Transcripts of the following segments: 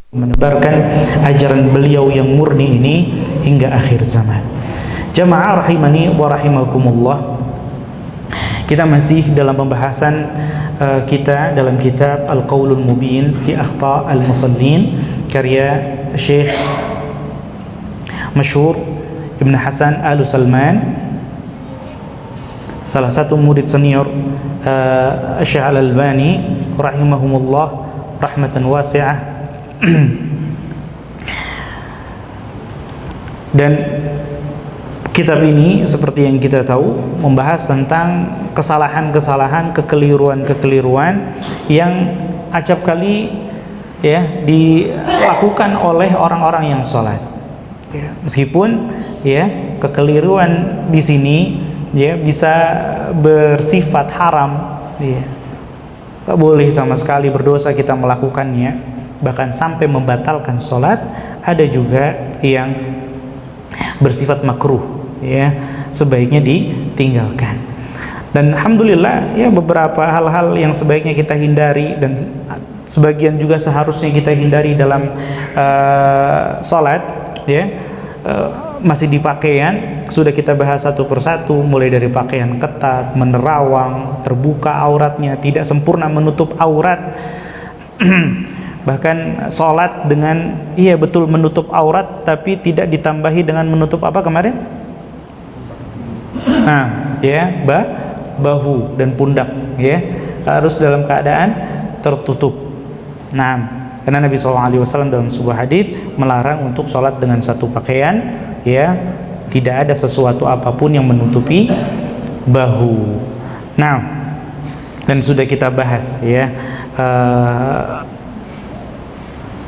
menebarkan ajaran beliau yang murni ini hingga akhir zaman. Jamaah rahimani wa rahimakumullah. Kita masih dalam pembahasan kita dalam kitab Al-Qaulul Mubin fi Akhta' Al-Musallin karya Syekh Masyhur Ibn Hasan Al-Salman, salah satu murid senior Syekh Al-Albani rahimahumullah rahmatan wasi'ah. Dan kitab ini seperti yang kita tahu membahas tentang kesalahan-kesalahan, kekeliruan-kekeliruan yang acap kali ya dilakukan oleh orang-orang yang sholat. Ya, meskipun ya kekeliruan di sini ya bisa bersifat haram, ya. Tak boleh sama sekali, berdosa kita melakukannya, bahkan sampai membatalkan sholat. Ada juga yang bersifat makruh, ya, sebaiknya ditinggalkan. Dan alhamdulillah ya beberapa hal-hal yang sebaiknya kita hindari dan sebagian juga seharusnya kita hindari dalam sholat, ya, masih di pakaian. Sudah kita bahas satu persatu, mulai dari pakaian ketat, menerawang, terbuka auratnya, tidak sempurna menutup aurat. Bahkan sholat dengan iya betul menutup aurat, tapi tidak ditambahi dengan menutup apa kemarin? Nah, ya, bahu dan pundak, ya, harus dalam keadaan tertutup. Nah, karena Nabi SAW dalam sebuah hadis melarang untuk sholat dengan satu pakaian, ya, tidak ada sesuatu apapun yang menutupi bahu. Nah, dan sudah kita bahas, ya,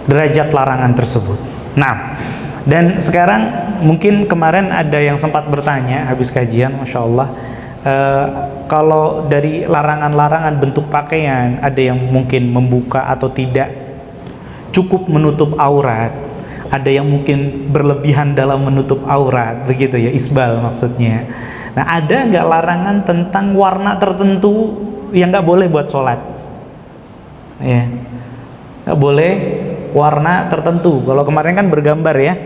derajat larangan tersebut. Nah, dan sekarang mungkin kemarin ada yang sempat bertanya habis kajian, Masya Allah, kalau dari larangan-larangan bentuk pakaian ada yang mungkin membuka atau tidak cukup menutup aurat, ada yang mungkin berlebihan dalam menutup aurat, begitu ya, isbal maksudnya. Nah, ada nggak larangan tentang warna tertentu yang nggak boleh buat sholat? Ya, nggak boleh warna tertentu. Kalau kemarin kan bergambar, ya.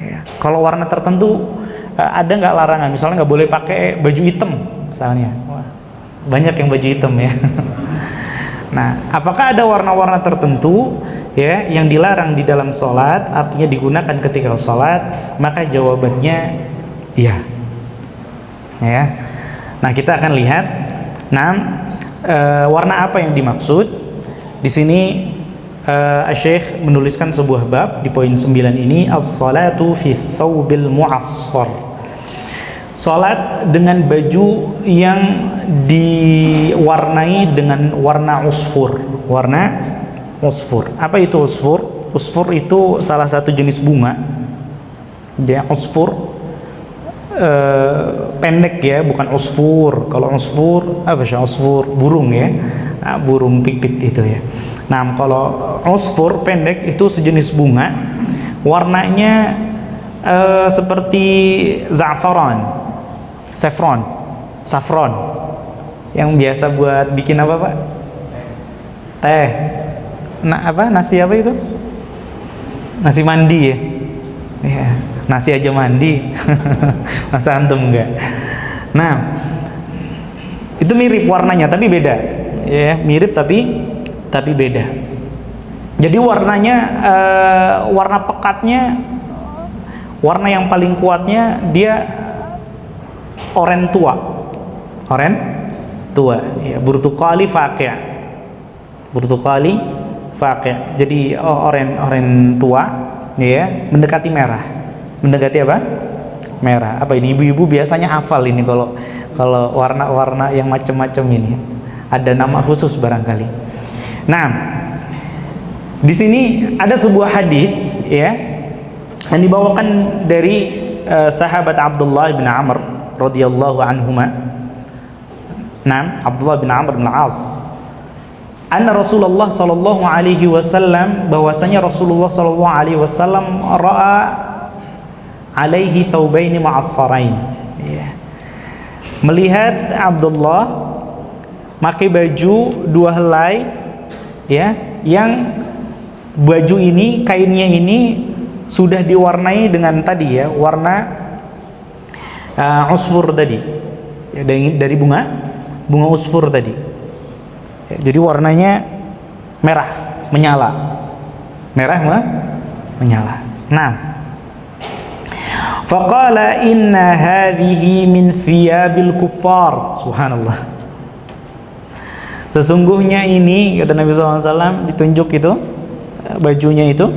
Ya. Kalau warna tertentu ada nggak larangan? Misalnya nggak boleh pakai baju hitam, misalnya. Wah, banyak yang baju hitam, ya. Nah, apakah ada warna-warna tertentu, ya, yang dilarang di dalam sholat, artinya digunakan ketika sholat? Maka jawabannya iya. Ya. Nah, kita akan lihat. Nah, warna apa yang dimaksud? Di sini Syekh menuliskan sebuah bab di poin 9 ini, as-salatu fi thawbil mu'asfar. Salat dengan baju yang diwarnai dengan warna usfur. Warna usfur. Apa itu usfur? Usfur itu salah satu jenis bunga. Ya, usfur pendek, ya, bukan usfur. Kalau usfur apa sih? Usfur burung, ya. Nah, burung pipit itu, ya. Nah, kalau usfur pendek itu sejenis bunga, warnanya seperti za'faran, saffron, yang biasa buat bikin apa, Pak? Teh. Nah, apa? Nasi apa itu? Nasi mandi, ya. Ya, nasi aja mandi. Masa antum enggak? Nah, itu mirip warnanya tapi beda. Ya, mirip tapi beda. Jadi warnanya, warna pekatnya, warna yang paling kuatnya dia oranye tua, ya, burtukali faqi', jadi oranye tua, ya, mendekati merah. Mendekati apa? Merah. Apa ini? Ibu-ibu biasanya hafal ini kalau warna-warna yang macam-macam ini. Ada nama khusus barangkali. Nah, di sini ada sebuah hadis, ya, yang dibawakan dari sahabat Abdullah bin Amr radhiyallahu anhuma. Nah, Abdullah bin Amr bin Al-As, anna Rasulullah sallallahu alaihi wasallam, bahwasanya Rasulullah sallallahu alaihi wasallam ra'a alaihi thawbaini ma'asfarain, ya. Melihat Abdullah pakai baju dua helai, ya, yang baju ini, kainnya ini sudah diwarnai dengan tadi ya, warna usfur tadi ya, dari bunga usfur tadi ya, jadi warnanya merah menyala, menyala. Nah, faqala inna hadhihi min thiyabil kuffar. Subhanallah, sesungguhnya ini, kata Nabi SAW, ditunjuk itu bajunya itu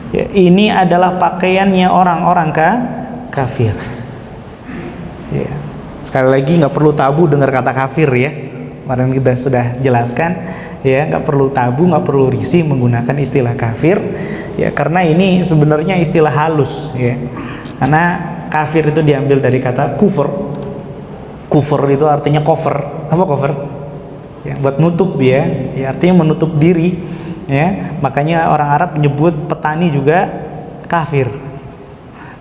ya, ini adalah pakaiannya orang-orang kafir ya. Sekali lagi, nggak perlu tabu dengar kata kafir ya, kemarin kita sudah jelaskan ya, nggak perlu tabu, nggak perlu risih menggunakan istilah kafir ya, karena ini sebenarnya istilah halus ya, karena kafir itu diambil dari kata kufur. Kufur itu artinya cover. Apa cover? Ya, buat nutup ya, artinya menutup diri ya. Makanya orang Arab menyebut petani juga kafir,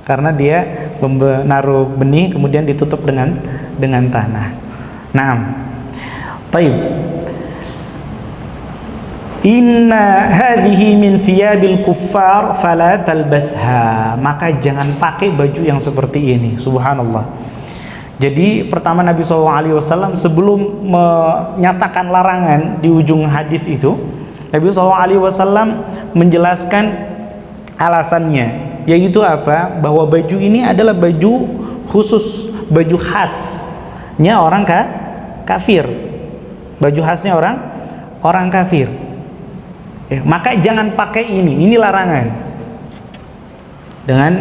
karena dia menaruh benih kemudian ditutup dengan tanah. Nah, baik. Inna hadhihi min thiyabil kuffar fala talbasha, maka jangan pakai baju yang seperti ini. Subhanallah. Jadi pertama Nabi SAW sebelum menyatakan larangan di ujung hadis itu, Nabi SAW menjelaskan alasannya, yaitu apa? Bahwa baju ini adalah baju khusus, baju khasnya orang kafir, baju khasnya orang kafir ya, maka jangan pakai ini larangan. Dengan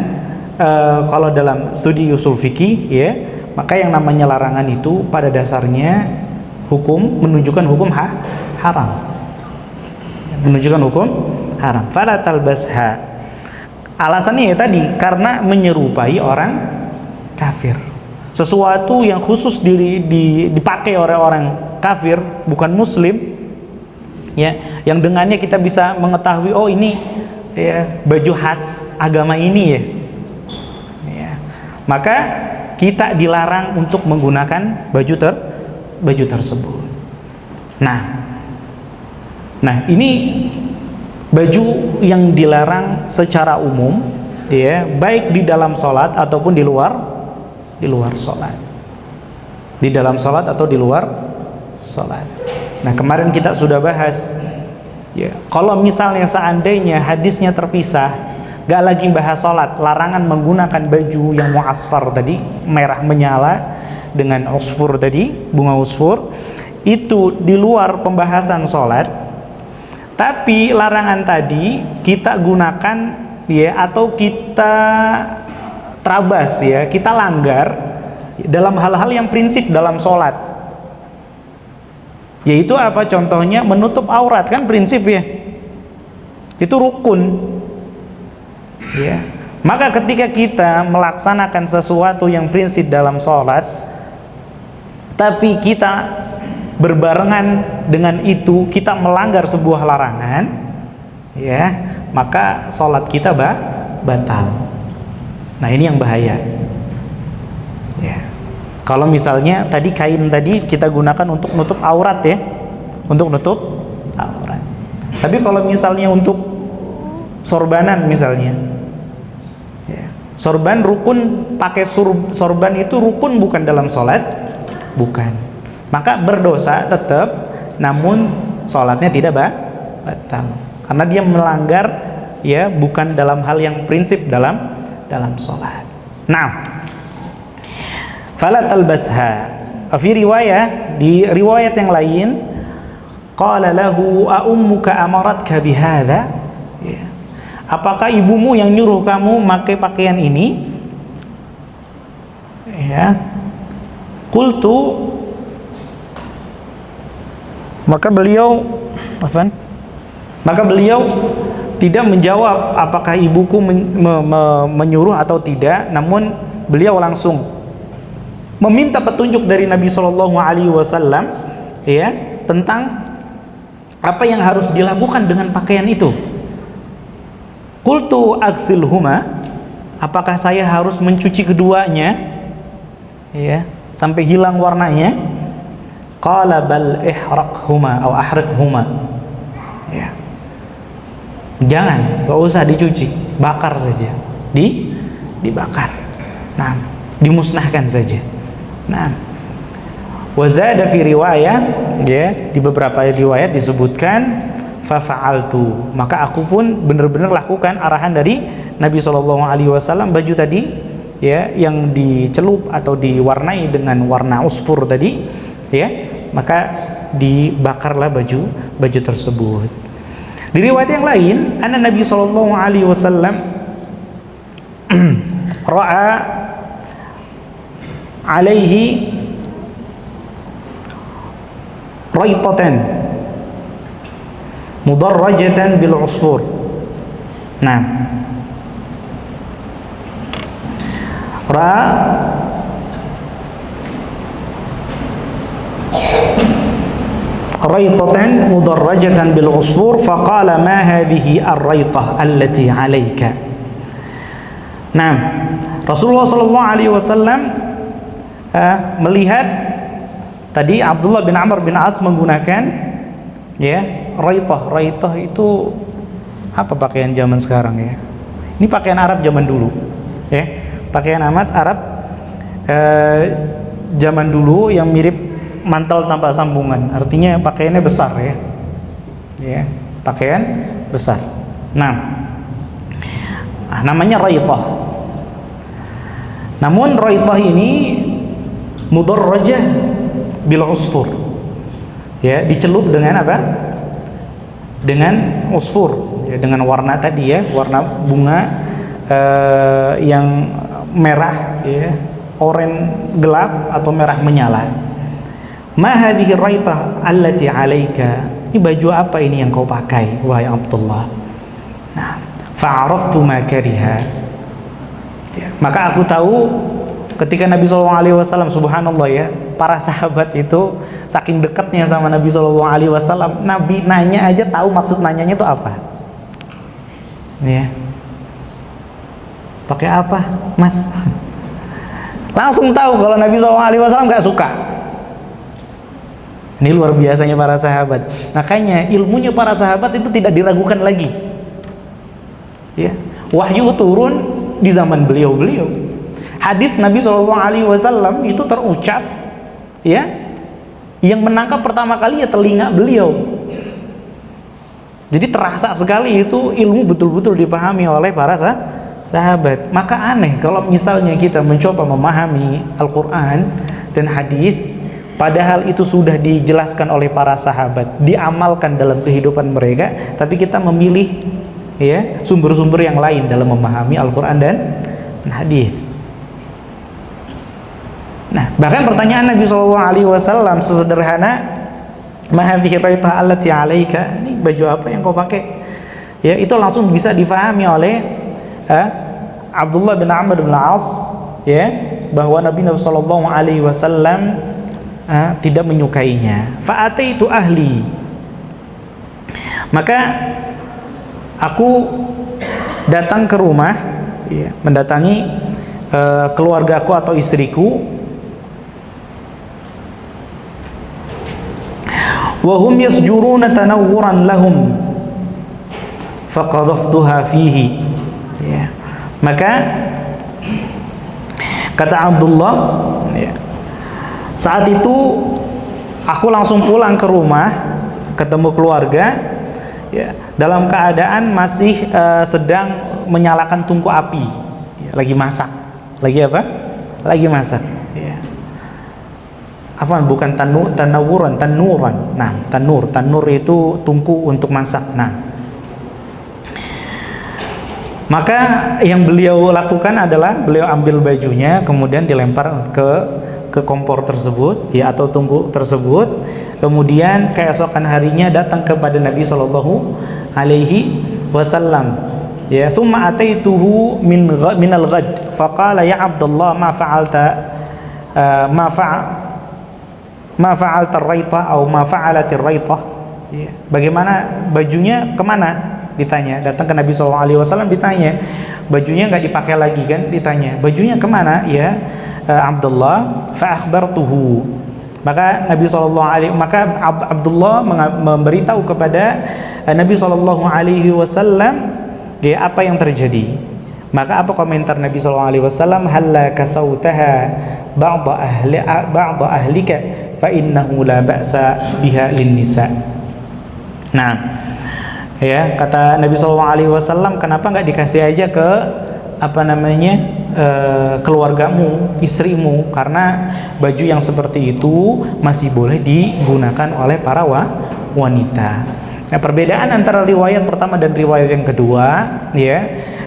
kalau dalam studi usul fikih ya, maka yang namanya larangan itu pada dasarnya menunjukkan hukum haram, menunjukkan hukum haram. Fala talbasha, alasannya ya tadi, karena menyerupai orang kafir, sesuatu yang khusus dipakai oleh orang kafir, bukan muslim ya, yang dengannya kita bisa mengetahui, oh ini ya baju khas agama ini ya, maka kita dilarang untuk menggunakan baju tersebut. Nah ini baju yang dilarang secara umum ya, baik di dalam sholat ataupun di luar sholat, di dalam sholat atau di luar sholat. Nah, kemarin kita sudah bahas ya, kalau misalnya seandainya hadisnya terpisah, gak lagi bahas sholat, larangan menggunakan baju yang mu'asfar tadi, merah menyala dengan usfur tadi, bunga usfur, itu di luar pembahasan sholat. Tapi larangan tadi kita gunakan ya, atau kita terabas ya, kita langgar dalam hal-hal yang prinsip dalam sholat. Yaitu apa? Contohnya menutup aurat, kan prinsip ya, itu rukun ya. Maka ketika kita melaksanakan sesuatu yang prinsip dalam sholat, tapi kita berbarengan dengan itu kita melanggar sebuah larangan ya, maka sholat kita batal. Nah, ini yang bahaya ya. Kalau misalnya tadi kain tadi kita gunakan untuk nutup aurat ya, untuk nutup aurat. Tapi kalau misalnya untuk sorbanan misalnya ya, sorban rukun, pakai sorban itu rukun bukan dalam sholat? Bukan. Maka berdosa tetap, namun sholatnya tidak batal, karena dia melanggar ya, bukan dalam hal yang prinsip dalam sholat. Nah, fala talbasha. Fi riwayah, di riwayat yang lain, qala lahu a ummuka amaratka bihadza ya, apakah ibumu yang nyuruh kamu pakai pakaian ini ya? Qultu, maka beliau tidak menjawab apakah ibuku menyuruh atau tidak, namun beliau langsung meminta petunjuk dari Nabi SAW ya, tentang apa yang harus dilakukan dengan pakaian itu. Qultu aksilhuma, apakah saya harus mencuci keduanya ya sampai hilang warnanya? Qala bal ihraqhuma atau ahriqhuma ya. Jangan, nggak usah dicuci, bakar saja, dibakar. Nah, dimusnahkan saja. Nah, wazada fi riwayat, ya, di beberapa riwayat disebutkan fafa'altu, maka aku pun benar-benar lakukan arahan dari Nabi SAW. Baju tadi, ya, yang dicelup atau diwarnai dengan warna usfur tadi, ya, maka dibakarlah baju tersebut. Di riwayat yang lain, anna Nabi SAW ra'a alaihi raitatan mudarrajatan bil usfur. Nah, ra'a raitatan mudarrajatan bil usfur faqala ma hadhihi ar-raitah allati 'alayka. Nah, Rasulullah SAW melihat tadi Abdullah bin Amr bin As menggunakan, ya, raitah itu apa pakaian zaman sekarang, ya? Ini pakaian Arab zaman dulu, ya, pakaian Arab zaman dulu yang mirip mantel tanpa sambungan, artinya pakaiannya besar, ya, ya, pakaian besar. Nah, namanya raitah. Namun raitah ini mudarrajah bil usfur, ya, dicelup dengan apa? Dengan usfur, ya, dengan warna tadi, ya, warna bunga yang merah, ya, oranye gelap atau merah menyala. Ma hadhihi raitah allati 'alaika, ini baju apa ini yang kau pakai wahai Abdullah? Nah, fa'araftu ma kariha, ya, maka aku tahu ketika Nabi SAW, subhanallah, ya, para sahabat itu saking dekatnya sama Nabi SAW, Nabi nanya aja tahu maksud nanyanya itu apa, ya, pakai apa mas? Langsung tahu kalau Nabi SAW nggak suka. Ini luar biasanya para sahabat. Makanya ilmunya para sahabat itu tidak diragukan lagi, ya. Wahyu turun di zaman beliau-beliau. Hadis Nabi SAW itu terucap, ya, yang menangkap pertama kali ya telinga beliau. Jadi terasa sekali itu ilmu betul-betul dipahami oleh para sahabat. Maka aneh kalau misalnya kita mencoba memahami Al-Quran dan hadis, padahal itu sudah dijelaskan oleh para sahabat, diamalkan dalam kehidupan mereka, tapi kita memilih, ya, sumber-sumber yang lain dalam memahami Al-Quran dan hadis. Nah, bahkan pertanyaan Nabi SAW sesederhana ma hadhihi raitah allati 'alaika, ini baju apa yang kau pakai, ya, itu langsung bisa difahami oleh Abdullah bin Amr bin As, ya, bahwa Nabi SAW tidak menyukainya. Fa'ataitu ahli, maka aku datang ke rumah, ya, mendatangi keluargaku atau istriku. Wa hum yasjuruna tanawwuran lahum faqadhaftuha fihi, ya, maka kata Abdullah, ya, saat itu aku langsung pulang ke rumah, ketemu keluarga, ya, dalam keadaan masih sedang menyalakan tungku api, ya, lagi masak, lagi apa? Lagi masak, ya. Afwan, bukan tanuran. Nah, tanur itu tungku untuk masak. Nah, maka yang beliau lakukan adalah beliau ambil bajunya, kemudian dilempar ke kompor tersebut, ya, atau tungku tersebut. Kemudian keesokan harinya datang kepada Nabi Shallallahu Alaihi Wasallam, ya, thumma ataituhu min al-ghad faqala ya Abdullah ma fa'alta ar-raitah atau ma fa'alat ar-raitah, ya, bagaimana bajunya, kemana, ditanya. Datang ke Nabi SAW ditanya, bajunya nggak dipakai lagi kan, ditanya bajunya kemana, ya Abdullah. Fa akhbartuhu, Maka Abdullah memberitahu kepada Nabi Shallallahu Alaihi Wasallam ya apa yang terjadi. Maka apa komentar Nabi Shallallahu Alaihi Wasallam? Halla kasautaha ba'da ahlika fa innahu la ba'sa biha lin nisa. Nah, ya kata Nabi Shallallahu Alaihi Wasallam, kenapa nggak dikasih aja ke keluargamu, istrimu, karena baju yang seperti itu masih boleh digunakan oleh para wanita. Nah, perbedaan antara riwayat pertama dan riwayat yang kedua, ya,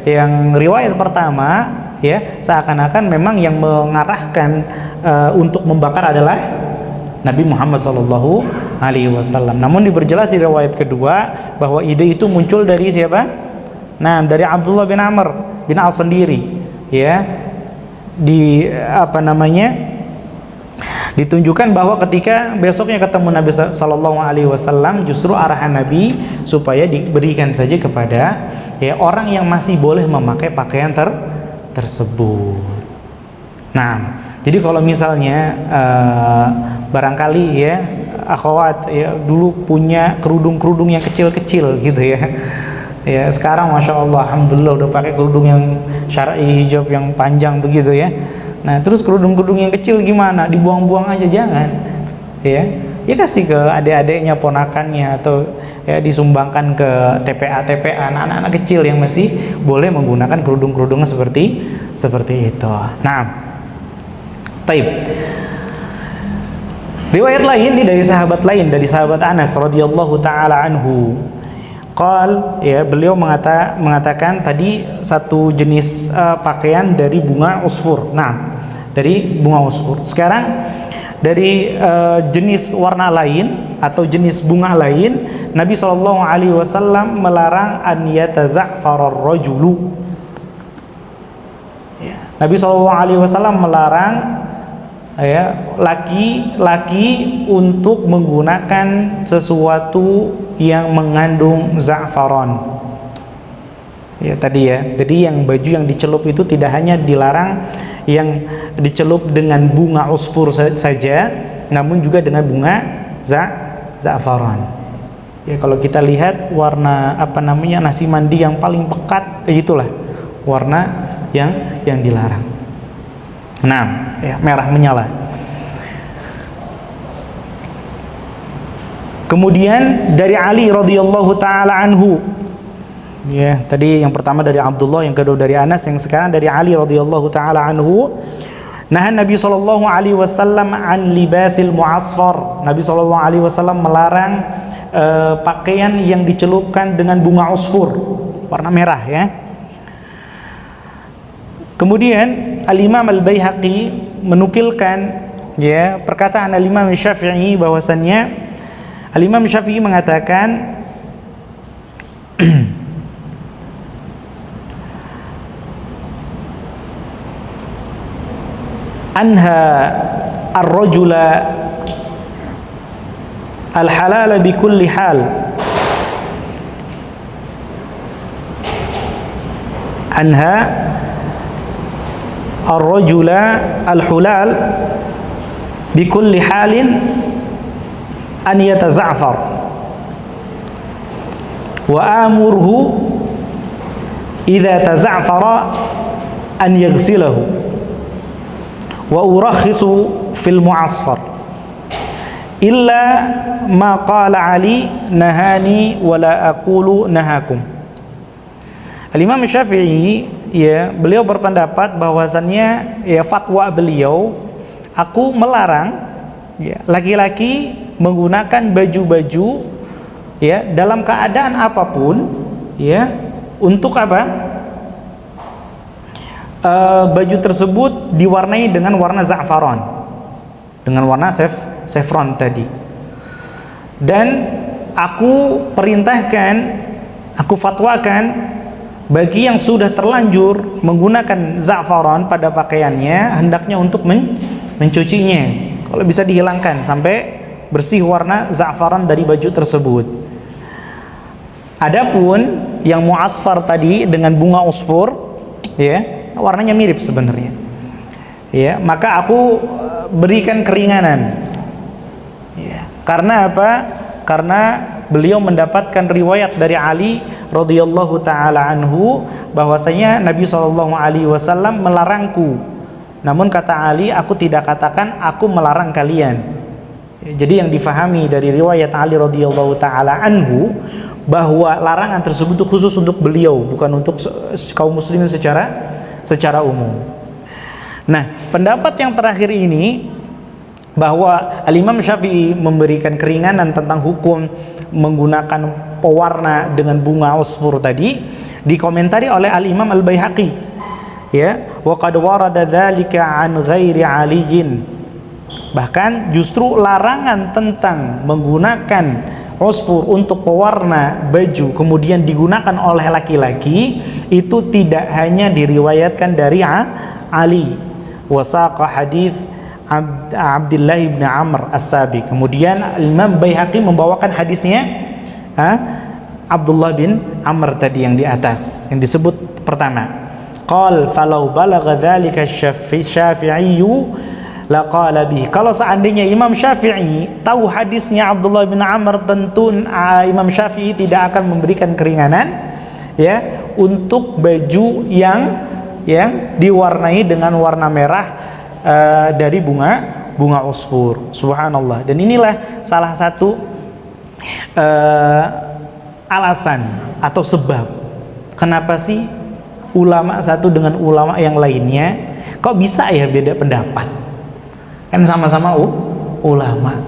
yang riwayat pertama, ya, seakan-akan memang yang mengarahkan untuk membakar adalah Nabi Muhammad Sallallahu Alaihi Wasallam. Namun diperjelas di riwayat kedua bahwa ide itu muncul dari siapa? Nah, dari Abdullah bin Amr bin Al sendiri, ya. Ditunjukkan bahwa ketika besoknya ketemu Nabi Sallallahu Alaihi Wasallam, justru arahan Nabi supaya diberikan saja kepada ya orang yang masih boleh memakai pakaian tersebut. Nah, jadi kalau misalnya barangkali ya akhwat ya dulu punya kerudung-kerudung yang kecil-kecil gitu ya. Ya sekarang masya Allah, alhamdulillah udah pakai kerudung yang syar'i, hijab yang panjang begitu ya. Nah terus kerudung-kerudung yang kecil gimana? Dibuang-buang aja, jangan. Ya kasih ke adik-adiknya, ponakannya, atau ya disumbangkan ke TPA anak-anak kecil yang masih boleh menggunakan kerudung-kerudungnya seperti itu. Nah, taib. Riwayat lain ini dari sahabat Anas radhiyallahu taala anhu. Ya beliau mengatakan tadi satu jenis pakaian dari bunga usfur. Nah, dari bunga usfur. Sekarang dari jenis warna lain atau jenis bunga lain, Nabi Shallallahu Alaihi Wasallam melarang an yataza'farar rajulu. Ya, Nabi Shallallahu Alaihi Wasallam melarang ya laki-laki untuk menggunakan sesuatu yang mengandung za'faron. Ya tadi ya. Jadi yang baju yang dicelup itu tidak hanya dilarang yang dicelup dengan bunga usfur saja, namun juga dengan bunga za'faron. Ya kalau kita lihat warna nasi mandi yang paling pekat, itulah warna yang dilarang. Nah, ya, merah menyala. Kemudian dari Ali radhiyallahu taala anhu. Ya, tadi yang pertama dari Abdullah, yang kedua dari Anas, yang sekarang dari Ali radhiyallahu taala anhu. Nah, Nabi sallallahu alaihi wasallam an libasil mu'asfar. Nabi sallallahu alaihi wasallam melarang pakaian yang dicelupkan dengan bunga usfur, warna merah ya. Kemudian Al-Imam Al-Baihaqi menukilkan ya perkataan Al-Imam Syafi'i bahwasannya Al-Imam Syafi'i mengatakan anha ar-rajula al-halal bi kulli hal, anha ar-rajula al-hulal bi kulli halin an yataza'far wa amurhu idza taza'fara an yaghsilahu wa urakhisu fil mu'asfar illa ma qala Ali nahani wa la aqulu nahakum. Al-Imam Syafi'i ya beliau berpendapat bahwasannya ya fatwa beliau, aku melarang ya laki-laki menggunakan baju-baju ya dalam keadaan apapun ya untuk apa? Baju tersebut diwarnai dengan warna za'faron, dengan warna saffron tadi. Dan aku perintahkan, aku fatwakan bagi yang sudah terlanjur menggunakan za'faron pada pakaiannya, hendaknya untuk mencucinya. Kalau bisa dihilangkan sampai bersih warna za'faron dari baju tersebut. Adapun yang mu'asfar tadi dengan bunga usfur, ya warnanya mirip sebenarnya. Ya, maka aku berikan keringanan. Karena apa? Karena beliau mendapatkan riwayat dari Ali radhiyallahu taala anhu bahwasanya Nabi SAW melarangku. Namun kata Ali, aku tidak katakan aku melarang kalian. Jadi yang difahami dari riwayat Ali radhiyallahu taala anhu bahwa larangan tersebut itu khusus untuk beliau, bukan untuk kaum muslimin secara umum. Nah, pendapat yang terakhir ini bahwa Al-Imam Syafi'i memberikan keringanan tentang hukum menggunakan pewarna dengan bunga usfur tadi dikomentari oleh Al-Imam Al-Baihaqi, ya, wa qad warada dzalika an ghairi aliyin. Bahkan justru larangan tentang menggunakan usfur untuk pewarna baju kemudian digunakan oleh laki-laki itu tidak hanya diriwayatkan dari Ali, wasaqa hadis Abdullah bin Amr As-Sabi. Kemudian Imam Baihaqi membawakan hadisnya Abdullah bin Amr tadi yang di atas, yang disebut pertama. Qal falau balagha dzalika Syafi'i laqala bihi. Kalau seandainya Imam Syafi'i tahu hadisnya Abdullah bin Amr, tentu Imam Syafi'i tidak akan memberikan keringanan, ya, untuk baju yang diwarnai dengan warna merah dari bunga usfur. Subhanallah. Dan inilah salah satu alasan atau sebab kenapa sih ulama satu dengan ulama yang lainnya kok bisa ya beda pendapat. Kan sama-sama ulama.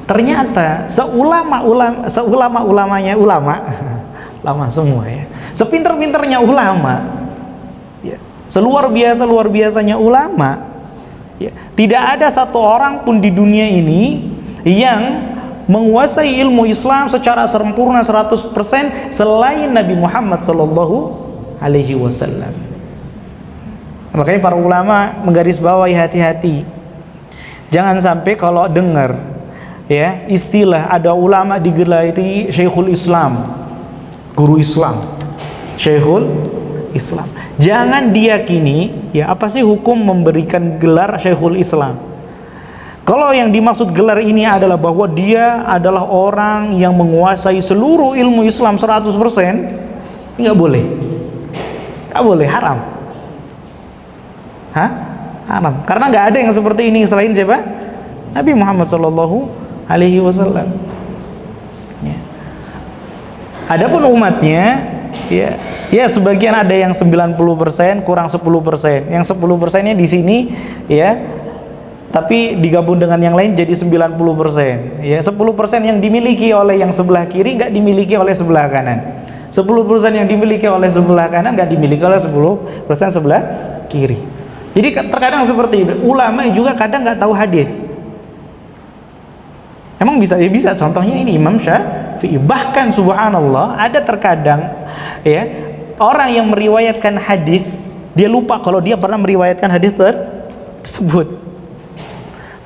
Ternyata seulama-ulamanya ulama semua ya. Sepinter-pinternya ulama. Ya. Seluar biasanya ulama. Ya. Tidak ada satu orang pun di dunia ini yang menguasai ilmu Islam secara sempurna 100% selain Nabi Muhammad sallallahu alaihi wasallam. Makanya para ulama menggarisbawahi hati-hati. Jangan sampai kalau dengar ya istilah ada ulama digelari Syekhul Islam, guru Islam, Syekhul Islam. Jangan diyakini ya apa sih hukum memberikan gelar Syekhul Islam. Kalau yang dimaksud gelar ini adalah bahwa dia adalah orang yang menguasai seluruh ilmu Islam 100%, nggak boleh. Nggak boleh, haram. Haram. Karena nggak ada yang seperti ini selain siapa? Nabi Muhammad sallallahu alaihi wasallam. Ya. Adapun umatnya, ya sebagian ada yang 90% kurang 10%. Yang 10%-nya di sini ya, tapi digabung dengan yang lain jadi 90%. Ya, 10% yang dimiliki oleh yang sebelah kiri nggak dimiliki oleh sebelah kanan. 10% yang dimiliki oleh sebelah kanan nggak dimiliki oleh 10% sebelah kiri. Jadi terkadang seperti itu. Ulama juga kadang nggak tahu hadis. Emang bisa? Ya bisa. Contohnya ini Imam Syafi'i. Bahkan subhanallah ada terkadang ya orang yang meriwayatkan hadis dia lupa kalau dia pernah meriwayatkan hadis tersebut.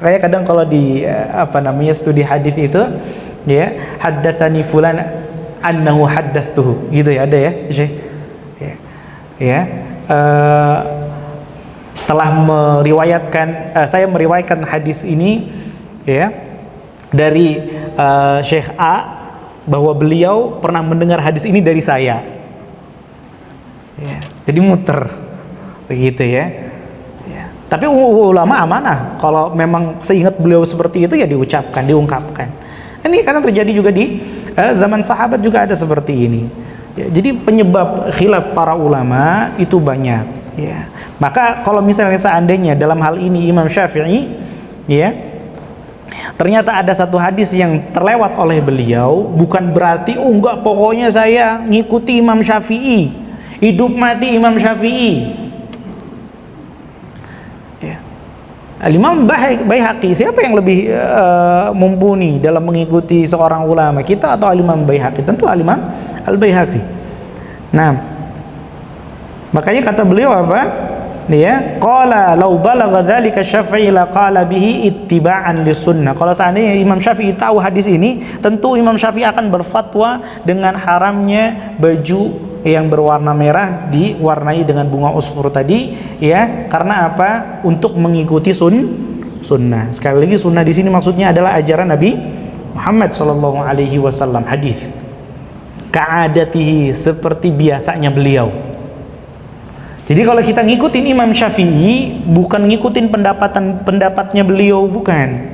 Kayak kadang kalau di studi hadis itu ya haddatsani fulan annahu haddatsuhu gitu ya, ada ya Syekh ya telah meriwayatkan saya meriwayatkan hadis ini ya dari Syekh A bahwa beliau pernah mendengar hadis ini dari saya ya, jadi muter begitu ya. Tapi ulama amanah, kalau memang seingat beliau seperti itu ya diucapkan, diungkapkan. Ini kadang terjadi juga di zaman sahabat juga ada seperti ini. Ya, jadi penyebab khilaf para ulama itu banyak. Ya. Maka kalau misalnya seandainya dalam hal ini Imam Syafi'i, ya, ternyata ada satu hadis yang terlewat oleh beliau, bukan berarti enggak pokoknya saya ngikuti Imam Syafi'i, hidup mati Imam Syafi'i. Al-Imam Baihaqi, siapa yang lebih mumpuni dalam mengikuti seorang ulama, kita atau Al-Imam Baihaqi? Tentu Al-Imam Al-Baihaqi. Nah, makanya kata beliau apa? Ya, qala law balagha dzalika Syafi'i laqala bihi ittiba'an lis-sunnah. Kalau seandainya Imam Syafi'i tahu hadis ini, tentu Imam Syafi'i akan berfatwa dengan haramnya baju yang berwarna merah diwarnai dengan bunga usfur tadi, ya, karena apa? Untuk mengikuti sunnah. Sekali lagi sunnah di sini maksudnya adalah ajaran Nabi Muhammad sallallahu alaihi wasallam. Hadis ka'adatihi, seperti biasanya beliau. Jadi kalau kita ngikutin Imam Syafi'i, bukan ngikutin pendapatnya beliau, bukan,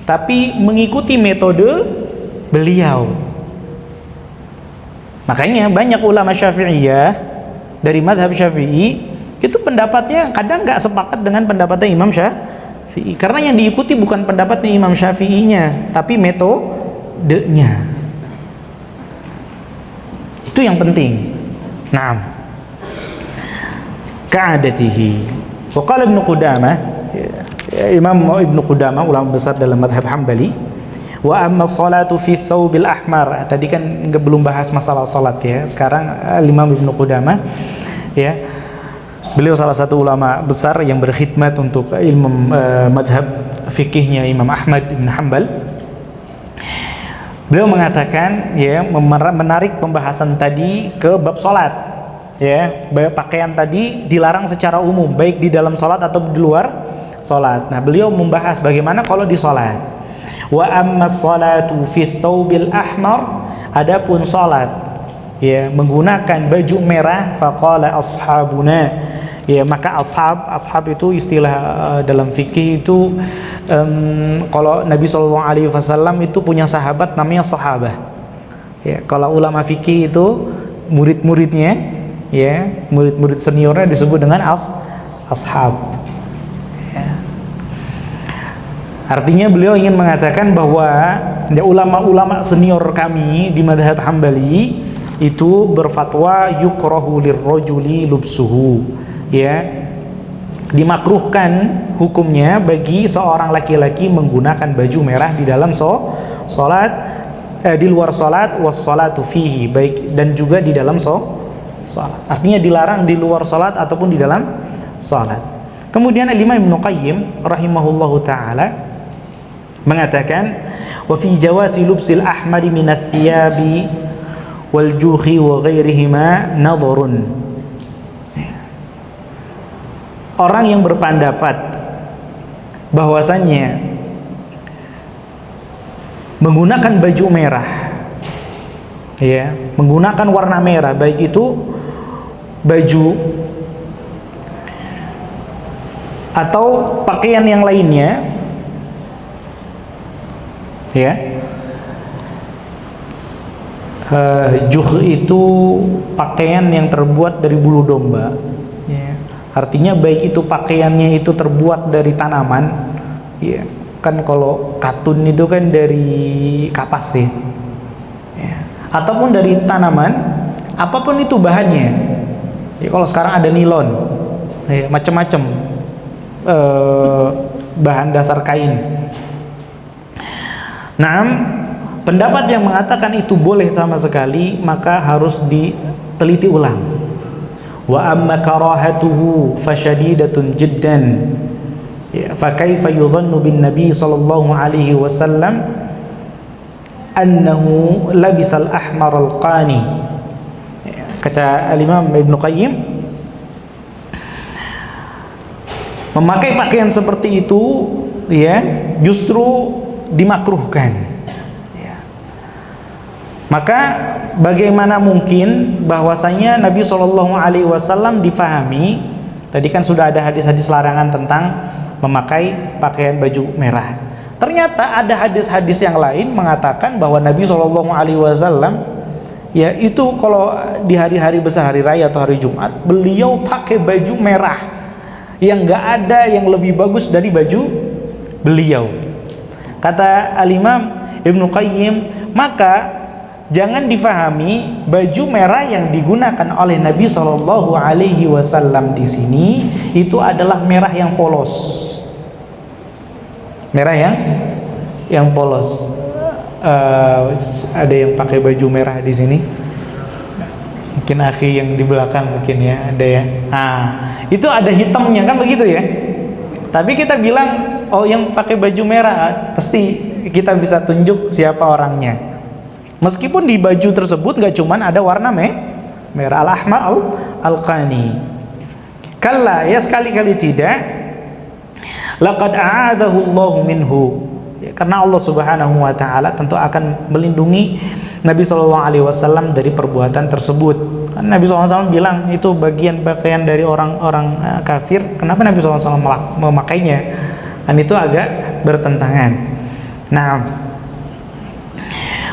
tapi mengikuti metode beliau. Makanya banyak ulama Syafi'iyah dari madhab Syafi'i itu pendapatnya kadang nggak sepakat dengan pendapatnya Imam Syafi'i, karena yang diikuti bukan pendapatnya Imam Syafi'inya, tapi metodenya. Itu yang penting. Naam. Ka'adatihi. Wa qala Ibnu Qudamah, Imam Ibnu Qudamah ulama besar dalam mazhab Hambali, wa amma salatu fi thawbil ahmar. Tadi kan belum bahas masalah salat ya. Sekarang Imam Ibnu Qudamah ya. Beliau salah satu ulama besar yang berkhidmat untuk ilmu mazhab fikihnya Imam Ahmad bin Hanbal. Beliau mengatakan ya, menarik pembahasan tadi ke bab salat. Ya, pakaian tadi dilarang secara umum, baik di dalam sholat atau di luar sholat. Nah, beliau membahas bagaimana kalau di sholat. Wa amma sholatu fi thawbil ahmar, adapun sholat ya menggunakan baju merah, faqala ashabuna, ya maka ashab itu istilah dalam fikih itu, kalau Nabi SAW itu punya sahabat namanya sahabah. Ya, kalau ulama fikih itu murid-muridnya, ya murid-murid seniornya disebut dengan ashab. Ya. Artinya beliau ingin mengatakan bahwa ya, ulama-ulama senior kami di madhab Hambali itu berfatwa yukrahu lirrajuli lubsuhu, ya dimakruhkan hukumnya bagi seorang laki-laki menggunakan baju merah di dalam sholat, di luar sholat, was sholatu fihi, baik dan juga di dalam sholat. Artinya dilarang di luar salat ataupun di dalam salat. Kemudian Imam Ibnu Qayyim rahimahullahu taala mengatakan, wa fi jawasi lubsil ahmari min ats-thiyabi wal juhi wa ghairihima nadharun. Orang yang berpendapat bahwasannya menggunakan baju merah, ya menggunakan warna merah, baik itu baju atau pakaian yang lainnya, ya juh itu pakaian yang terbuat dari bulu domba, ya. Artinya baik itu pakaiannya itu terbuat dari tanaman, ya kan kalau katun itu kan dari kapas sih, ya. Ataupun dari tanaman, apapun itu bahannya. Ya, kalau sekarang ada nilon, ya, macam-macam bahan dasar kain. Nah, pendapat yang mengatakan itu boleh sama sekali, maka harus diteliti ulang. Wa amma karahatuhu fasyadidatun jiddan. Ya, fa kaifa yudhannu bin nabi sallallahu alaihi wasallam annahu labisal ahmar al-qani. Kata Imam Ibnu Qayyim, memakai pakaian seperti itu ya justru dimakruhkan, ya. Maka bagaimana mungkin bahwasanya Nabi SAW difahami, tadi kan sudah ada hadis-hadis larangan tentang memakai pakaian baju merah. Ternyata ada hadis-hadis yang lain mengatakan bahwa Nabi SAW ya itu kalau di hari-hari besar, hari raya atau hari Jumat, beliau pakai baju merah yang nggak ada yang lebih bagus dari baju beliau. Kata Al-Imam Ibnu Qayyim, maka jangan difahami baju merah yang digunakan oleh Nabi SAW di sini itu adalah merah yang polos, merah yang polos. Ada yang pakai baju merah di sini, mungkin akhi yang di belakang mungkin ya ada ya. Itu ada hitamnya kan begitu ya. Tapi kita bilang oh yang pakai baju merah, pasti kita bisa tunjuk siapa orangnya. Meskipun di baju tersebut nggak cuman ada warna merah, al-ahmar al-qani. Kalla, ya sekali-kali tidak. Laqad a'adahu Allahu minhu. Karena Allah Subhanahu wa taala tentu akan melindungi Nabi Shallallahu alaihi wasallam dari perbuatan tersebut. Karena Nabi SAW bilang itu bagian pakaian dari orang-orang kafir. Kenapa Nabi SAW memakainya? Dan itu agak bertentangan. Nah,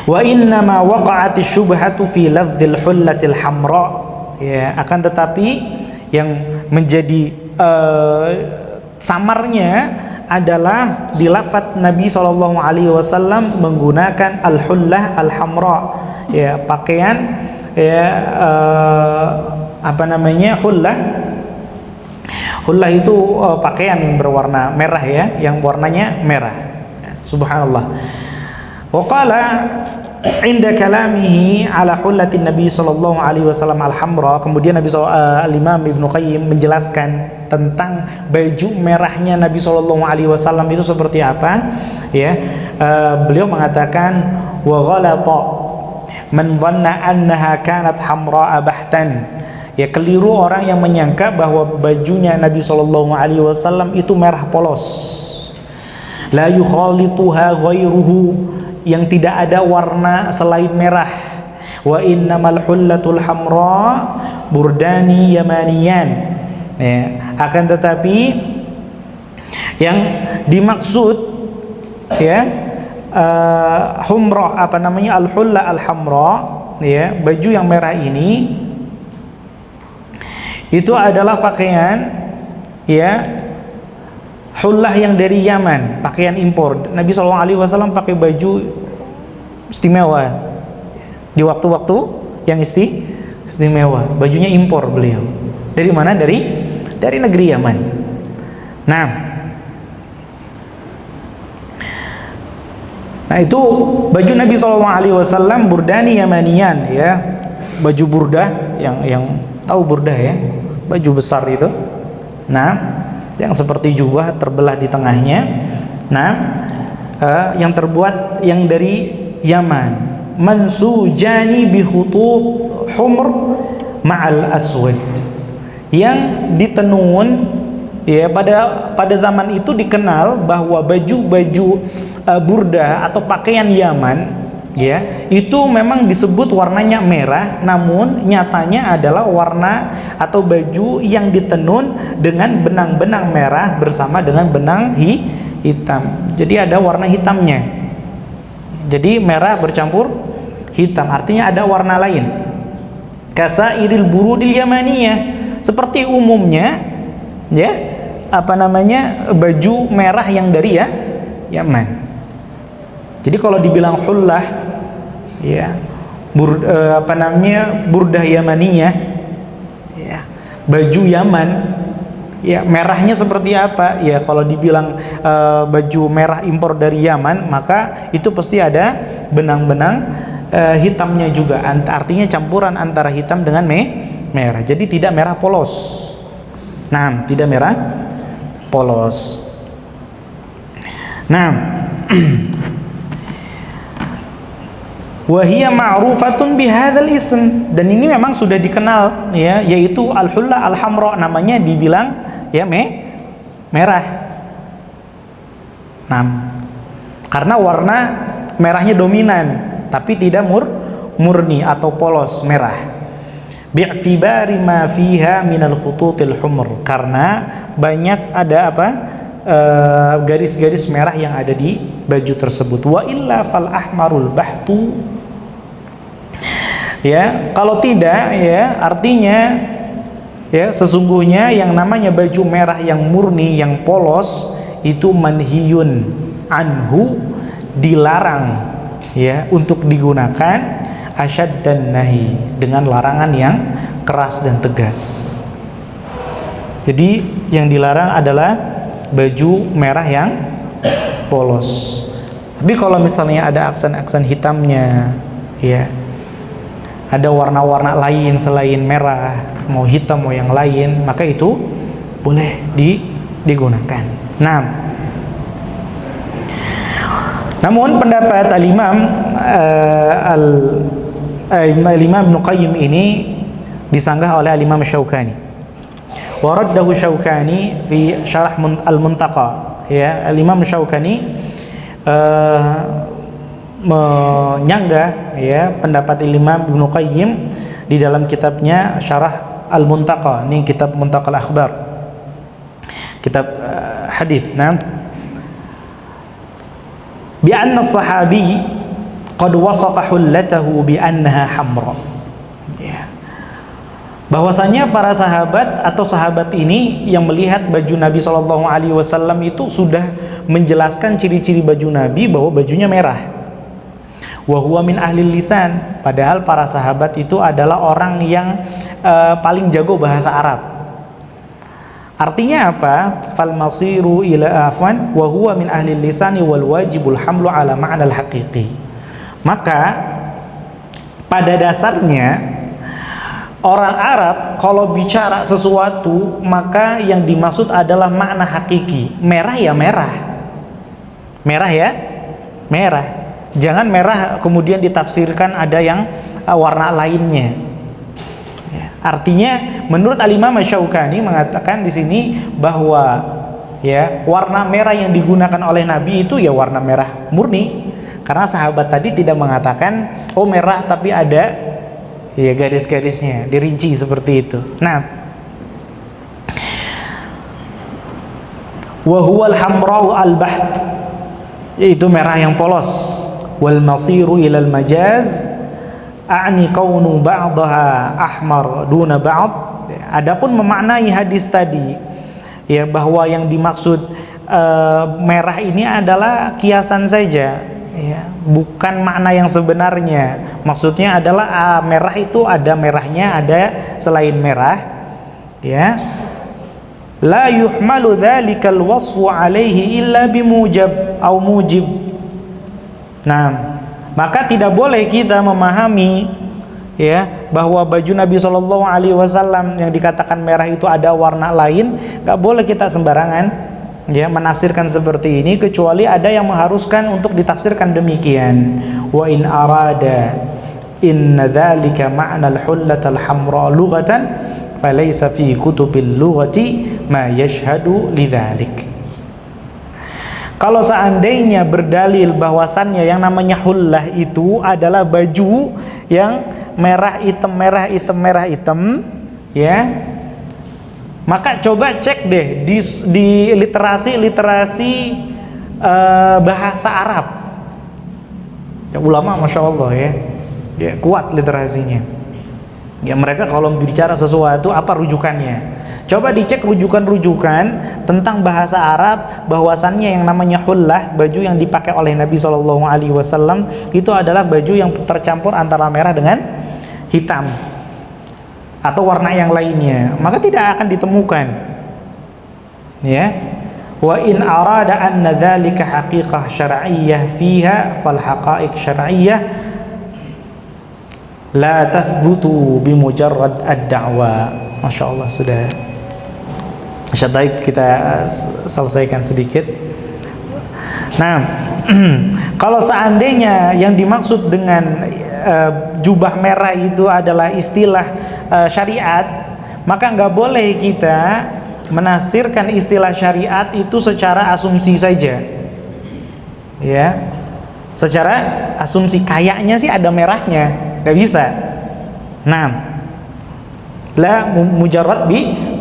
wa inna ma waqa'ati syubhatu fi lafdzil hullatil hamra. Ya, akan tetapi yang menjadi samarnya adalah di lafaz Nabi SAW menggunakan al-hullah al-hamra, ya, pakaian, ya, hullah itu pakaian yang berwarna merah, ya, yang warnanya merah. Ya, subhanallah. Wa qala inda kalamihi ala hullatin Nabi sallallahu alaihi wasallam al-hamra, kemudian Imam Ibnu Qayyim menjelaskan tentang baju merahnya Nabi sallallahu alaihi wasallam itu seperti apa, ya. Beliau mengatakan wa ghalata man dhanna annaha kanat hamra bahtan, ya, keliru orang yang menyangka bahwa bajunya Nabi sallallahu alaihi wasallam itu merah polos, la yukhalituha ghairuhu, yang tidak ada warna selain merah. Wa innamal hullatul hamra burdani yamaniyan, ya, akan tetapi yang dimaksud, ya, humrah, al-hulla al-hamra, ya, baju yang merah ini itu adalah pakaian, ya, hullah yang dari Yaman, pakaian impor. Nabi SAW pakai baju istimewa di waktu-waktu yang istimewa. Bajunya impor beliau. Dari mana? Dari negeri Yaman. Nah, itu baju Nabi SAW burdani yamanian, ya, baju burdah, yang tahu burdah, ya, baju besar itu. Nah, yang seperti jubah terbelah di tengahnya. Nah, yang terbuat yang dari Yaman, mansujani bi khutut humr ma'al aswad, yang ditenun, ya, pada zaman itu dikenal bahwa baju-baju burdah atau pakaian Yaman, ya, itu memang disebut warnanya merah, namun nyatanya adalah warna atau baju yang ditenun dengan benang-benang merah bersama dengan benang hitam. Jadi ada warna hitamnya. Jadi merah bercampur hitam, artinya ada warna lain. Kasairil burudil yamaniyah, seperti umumnya, ya, baju merah yang dari, ya, Yaman. Jadi kalau dibilang hullah, ya, burdah yamaniyah, ya, baju Yaman, ya, merahnya seperti apa? Ya, kalau dibilang baju merah impor dari Yaman, maka itu pasti ada benang-benang hitamnya juga, artinya campuran antara hitam dengan merah. Jadi tidak merah polos. Nah, tidak merah polos. Nah, wahia ma'rufatun bihadzal ism, dan ini memang sudah dikenal, ya, yaitu al-hulla al-hamra, namanya dibilang, ya, merah. Nah, karena warna merahnya dominan, tapi tidak murni atau polos merah. Bi'tibari ma fiha minal khututil humr, karena banyak ada garis-garis merah yang ada di baju tersebut. Wa illa fal ahmarul bahtu, ya, kalau tidak, ya, artinya, ya, sesungguhnya yang namanya baju merah yang murni, yang polos, itu manhiyun anhu, dilarang, ya, untuk digunakan, asyad dan nahi, dengan larangan yang keras dan tegas. Jadi yang dilarang adalah baju merah yang polos. Tapi kalau misalnya ada aksen-aksen hitamnya, ya, ada warna-warna lain selain merah, mau hitam mau yang lain, maka itu boleh digunakan. Nah, namun pendapat al-Imam Ibnu Qayyim ini disanggah oleh al-Imam Syaukani. Wa raddahu Syaukani fi Syarah al-Muntaqa, ya, al-Imam Syaukani menyanggah ya pendapat Imam Ibnu Qayyim di dalam kitabnya Syarah Al-Muntaqa. Ini kitab Muntaqal Akhbar, kitab hadis. Nah, bi anna sahabi qad wasafa hullatahu bi annaha hamra. Ya. Bahwasanya para sahabat atau sahabat ini yang melihat baju Nabi Shallallahu Alaihi Wasallam itu sudah menjelaskan ciri-ciri baju Nabi bahwa bajunya merah. Wa huwa min ahli lisan, padahal para sahabat itu adalah orang yang paling jago bahasa Arab. Artinya apa? Fal masiru ila afwan wa huwa min ahli lisani wal wajibul hamlu ala ma'na al haqiqi. Maka pada dasarnya orang Arab kalau bicara sesuatu maka yang dimaksud adalah makna hakiki. Merah ya merah. Merah ya merah. Jangan merah kemudian ditafsirkan ada yang warna lainnya. Ya. Artinya menurut Al-Imam Asy-Syaukani mengatakan di sini bahwa ya warna merah yang digunakan oleh Nabi itu ya warna merah murni. Karena sahabat tadi tidak mengatakan oh merah tapi ada ya garis-garisnya, dirinci seperti itu. Nah, wa huwal hamra'u al-baht, yaitu merah yang polos. Wal masiru ilal majaz a'ni kaunu ba'daha ahmar duna ba'd. Adapun memaknai hadis tadi ya bahwa yang dimaksud merah ini adalah kiasan saja ya, bukan makna yang sebenarnya. Maksudnya adalah merah itu ada merahnya, ada selain merah ya. La yuhmalu dzalikal wasfu alaihi illa bimujab au mujib. Nah, maka tidak boleh kita memahami ya bahwa baju Nabi Shallallahu Alaihi Wasallam yang dikatakan merah itu ada warna lain. Gak boleh kita sembarangan ya menafsirkan seperti ini, kecuali ada yang mengharuskan untuk ditafsirkan demikian. Wa in arada inna dzalika ma'na al-hullat al-hamra lughatan falaysa fi kutubil lughati ma yashhadu lidzalik. Kalau seandainya berdalil bahwasannya yang namanya hullah itu adalah baju yang merah hitam merah hitam merah hitam ya, maka coba cek deh di literasi bahasa Arab ya, ulama masya Allah ya kuat literasinya ya. Mereka kalau bicara sesuatu apa rujukannya, coba dicek rujukan-rujukan tentang bahasa Arab bahwasannya yang namanya hullah, baju yang dipakai oleh Nabi Shallallahu Alaihi Wasallam itu adalah baju yang tercampur antara merah dengan hitam atau warna yang lainnya, maka tidak akan ditemukan ya. Wa in arada anna dzalika haqiqah syar'iyyah fiha fal haqa'iq syar'iyyah la tathbutu bimujarrad ad-da'wa. Masya Allah, sudah baik, kita selesaikan sedikit. Nah, kalau seandainya yang dimaksud dengan jubah merah itu adalah istilah syariat, maka nggak boleh kita menafsirkan istilah syariat itu secara asumsi saja ya, secara asumsi kayaknya sih ada merahnya, nggak bisa. Nah, la mujarrad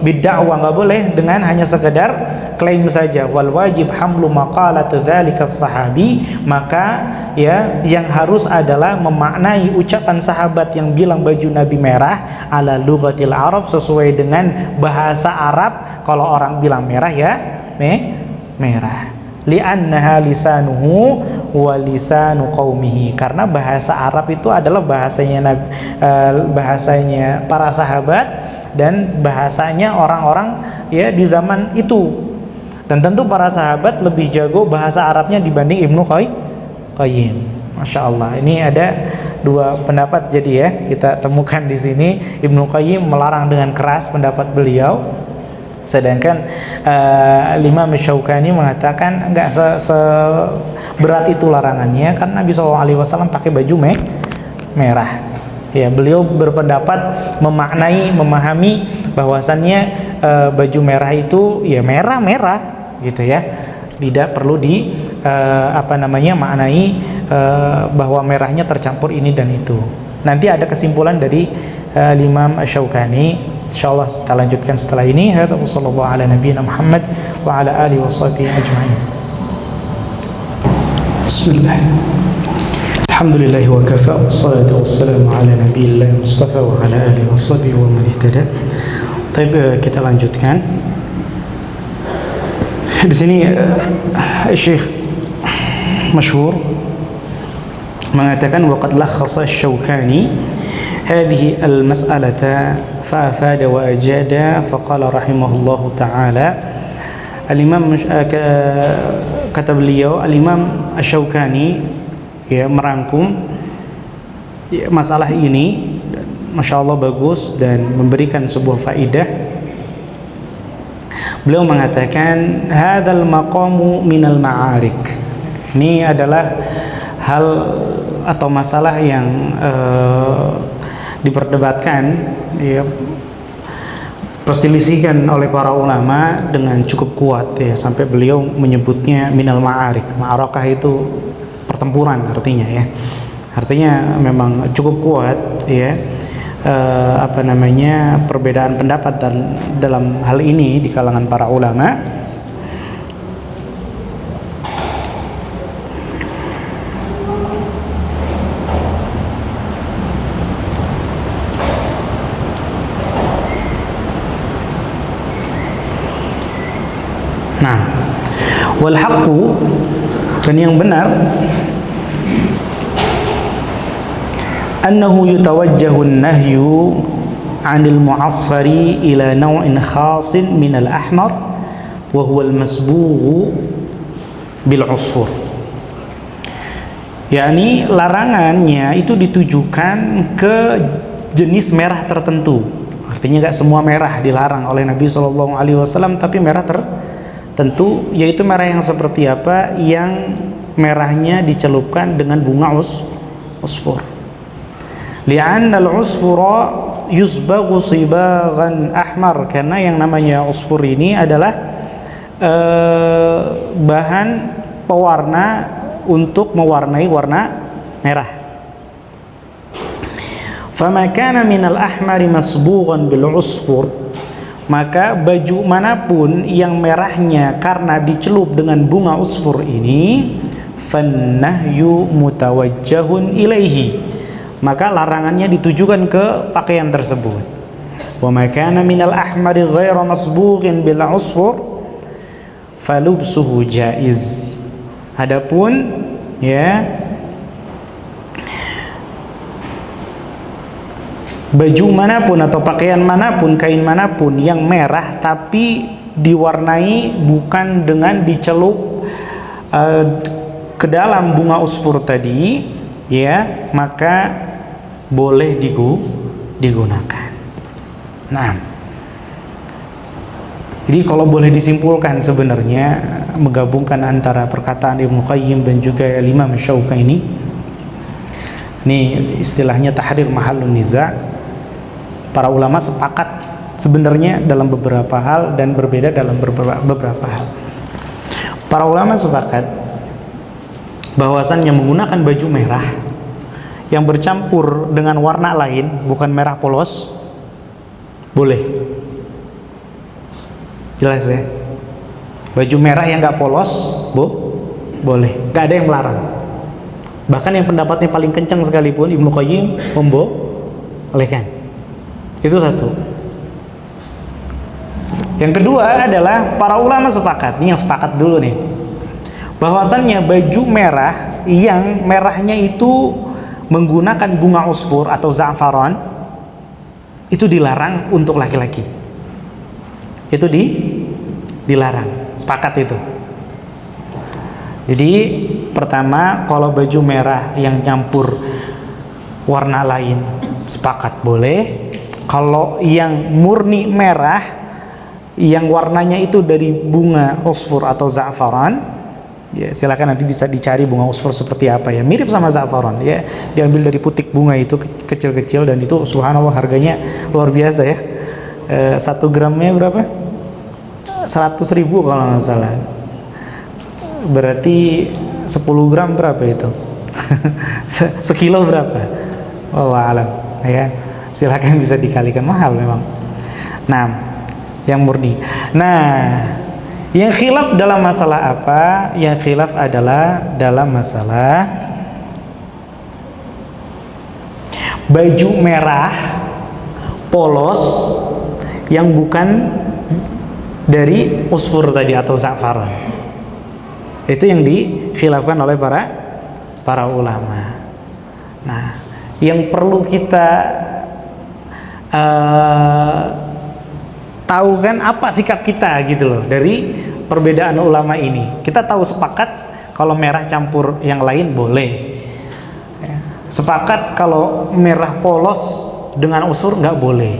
bidda'wa, nggak boleh dengan hanya sekedar klaim saja. Wal wajib hamlu maqalat dzalika sahabi, maka ya yang harus adalah memaknai ucapan sahabat yang bilang baju Nabi merah ala lughatil Arab, sesuai dengan bahasa Arab. Kalau orang bilang merah ya merah, li'annaha lisanuhu wa lisanu qaumihi, karena bahasa Arab itu adalah bahasanya para sahabat dan bahasanya orang-orang ya di zaman itu. Dan tentu para sahabat lebih jago bahasa Arabnya dibanding Ibnu Qayyim. Masya Allah, ini ada dua pendapat jadi ya kita temukan di sini. Ibnu Qayyim melarang dengan keras pendapat beliau, sedangkan Imam Asy-Syaukani mengatakan enggak seberat itu larangannya, karena Nabi SAW pakai baju merah ya. Beliau berpendapat memahami bahwasannya baju merah itu ya merah gitu ya, tidak perlu maknai bahwa merahnya tercampur ini dan itu. Nanti ada kesimpulan dari Imam Asy-Syaukani. Insyaallah kita lanjutkan setelah ini. Hadza sallallahu ala nabiyina Muhammad wa ala alihi washabihi ajma'in. Bismillah. Alhamdulillah wa kafa, wassalatu wassalamu ala nabiyil mustafa wa ala alihi washabihi wa man ihtada. Baik, kita lanjutkan. Di sini Syekh masyhur mengatakan waqad lakhasa Asy-Syaukani hadhihi al-mas'alata fa afada wa ajada fa qala rahimahullahu ta'ala. Al-Imam kata beliau Al-Imam Asy-Syaukani ya merangkum ya, masalah ini, Masya Allah bagus dan memberikan sebuah faidah. Beliau mengatakan hadzal maqamu minal ma'arik. Ini adalah hal atau masalah yang diperdebatkan ya, perselisihkan oleh para ulama dengan cukup kuat ya, sampai beliau menyebutnya minal ma'arik. Ma'arakah itu pertempuran artinya ya, artinya memang cukup kuat ya, perbedaan pendapat dalam hal ini di kalangan para ulama. Nah, wal haqqu, dan yang benar, annahu yutawajjahu an-nahyu 'anil mu'asfari ila naw'in khasin min al-ahmar wa huwa al-masbughu bil 'usfur. yakni larangannya itu ditujukan ke jenis merah tertentu. Artinya nggak semua merah dilarang oleh Nabi SAW, tapi merah tertentu, yaitu merah yang seperti apa? Yang merahnya dicelupkan dengan bunga usfur. Li'anna al-usfura yusbaghu sibaghan ahmar, karena yang namanya usfur ini adalah bahan pewarna untuk mewarnai warna merah. Fama kana minal ahmari masbughan bil usfur, maka baju manapun yang merahnya karena dicelup dengan bunga usfur ini, fannahyu mutawajjahun ilaihi, maka larangannya ditujukan ke pakaian tersebut. Wa ma kana minal ahmari ghairu masbughin bil usfur falubsuhu jaiz. Adapun ya baju manapun atau pakaian manapun, kain manapun yang merah tapi diwarnai bukan dengan dicelup ke dalam bunga usfur tadi, ya, maka boleh digunakan. Nah, jadi kalau boleh disimpulkan sebenarnya menggabungkan antara perkataan Ibnu Qayyim dan juga Imam Asy-Syaukani, ini istilahnya tahrir mahallun niza'. Para ulama sepakat sebenarnya dalam beberapa hal dan berbeda dalam beberapa hal. Para ulama sepakat bahwasannya menggunakan baju merah yang bercampur dengan warna lain, bukan merah polos, boleh. Jelas ya? Baju merah yang nggak polos, boleh. Nggak ada yang melarang. Bahkan yang pendapatnya paling kencang sekalipun, Ibnu Qayyim membolehkan. Itu satu. Yang kedua adalah para ulama sepakat, ini yang sepakat dulu nih, bahwasannya baju merah yang merahnya itu menggunakan bunga usfur atau za'faran itu dilarang untuk laki-laki. Itu dilarang, sepakat itu. Jadi pertama, kalau baju merah yang campur warna lain sepakat boleh. Kalau yang murni merah yang warnanya itu dari bunga usfur atau za'faran, ya silakan nanti bisa dicari bunga usfur seperti apa ya, mirip sama za'faran ya, diambil dari putik bunga itu kecil-kecil, dan itu subhanallah harganya luar biasa ya. 1 gramnya berapa? 100.000 kalau nggak salah. berarti 10 gram berapa itu? Sekilo berapa? Oh alam ya, silakan bisa dikalikan, mahal memang. Nah, yang murni. Nah, yang khilaf dalam masalah apa? Yang khilaf adalah dalam masalah baju merah polos yang bukan dari usfur tadi atau za'faran. Itu yang dikhilafkan oleh para ulama. Nah, yang perlu kita tahu kan apa sikap kita gitu loh dari perbedaan ulama ini. Kita tahu sepakat kalau merah campur yang lain boleh. Sepakat kalau merah polos dengan usfur nggak boleh.